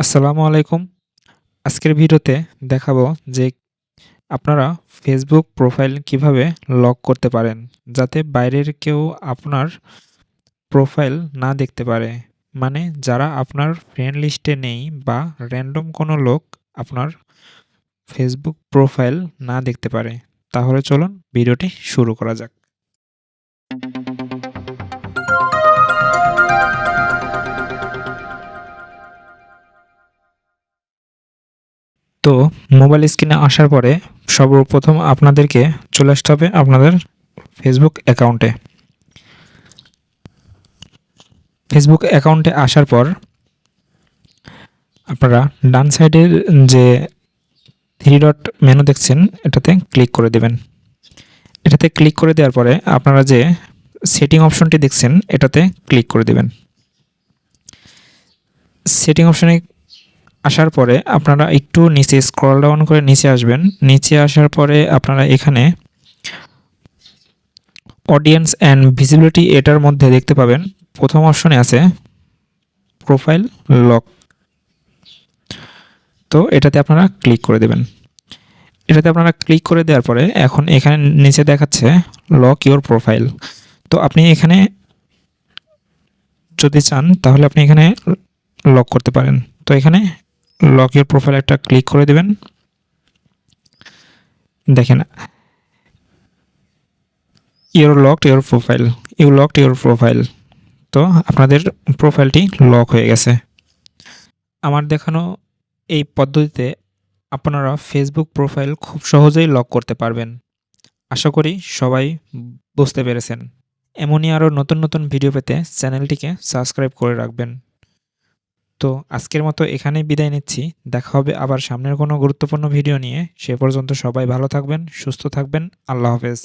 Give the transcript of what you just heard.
আসসালামু আলাইকুম। আজকের ভিডিওতে দেখাবো যে আপনারা Facebook প্রোফাইল কিভাবে লক করতে পারেন, যাতে বাইরের কেউ আপনার প্রোফাইল না দেখতে পারে। মানে যারা আপনার ফ্রেন্ড লিস্টে নেই বা র‍্যান্ডম কোনো লোক আপনার Facebook প্রোফাইল না দেখতে পারে। তাহলে চলুন ভিডিওটি শুরু করা যাক। তো মোবাইল স্ক্রিনে আসার পরে সর্বপ্রথম আপনাদেরকে চলে আসতে হবে আপনাদের Facebook অ্যাকাউন্টে। ফেসবুক অ্যাকাউন্টে আসার পর আপনারা ডান সাইডের যে 3 ডট মেনু দেখছেন এটাতে ক্লিক করে দেবেন। এটাতে ক্লিক করে দেওয়ার পরে আপনারা যে সেটিং অপশনটি দেখছেন এটাতে ক্লিক করে দেবেন। সেটিং অপশনে আসার পরে আপনারা একটু নিচে স্ক্রল ডাউন করে নিচে আসবেন। নিচে আসার পরে আপনারা এখানে অডিয়েন্স অ্যান্ড ভিজিবিলিটি এটার মধ্যে দেখতে পাবেন প্রথম অপশনে আছে প্রোফাইল লক। তো এটাতে আপনারা ক্লিক করে দেবেন। এটাতে আপনারা ক্লিক করে দেওয়ার পরে এখন এখানে নিচে দেখাচ্ছে লক ইওর প্রোফাইল। তো আপনি এখানে যদি চান তাহলে আপনি এখানে লক করতে পারেন। তো এখানে লক ইওর প্রোফাইল একটা ক্লিক করে দেবেন। দেখেন ইউ লকড ইওর প্রোফাইল। তো আপনাদের প্রোফাইলটি লক হয়ে গেছে। আমার দেখানো এই পদ্ধতিতে আপনারা ফেসবুক প্রোফাইল খুব সহজেই লক করতে পারবেন। আশা করি সবাই বুঝতে পেরেছেন। এমনই আরও নতুন নতুন ভিডিও পেতে চ্যানেলটিকে সাবস্ক্রাইব করে রাখবেন। তো আজকের মতো এখানেই বিদায় নিচ্ছি। দেখা হবে আবার সামনের কোনো গুরুত্বপূর্ণ ভিডিও নিয়ে। সে পর্যন্ত সবাই ভালো থাকবেন, সুস্থ থাকবেন। আল্লাহ হাফেজ।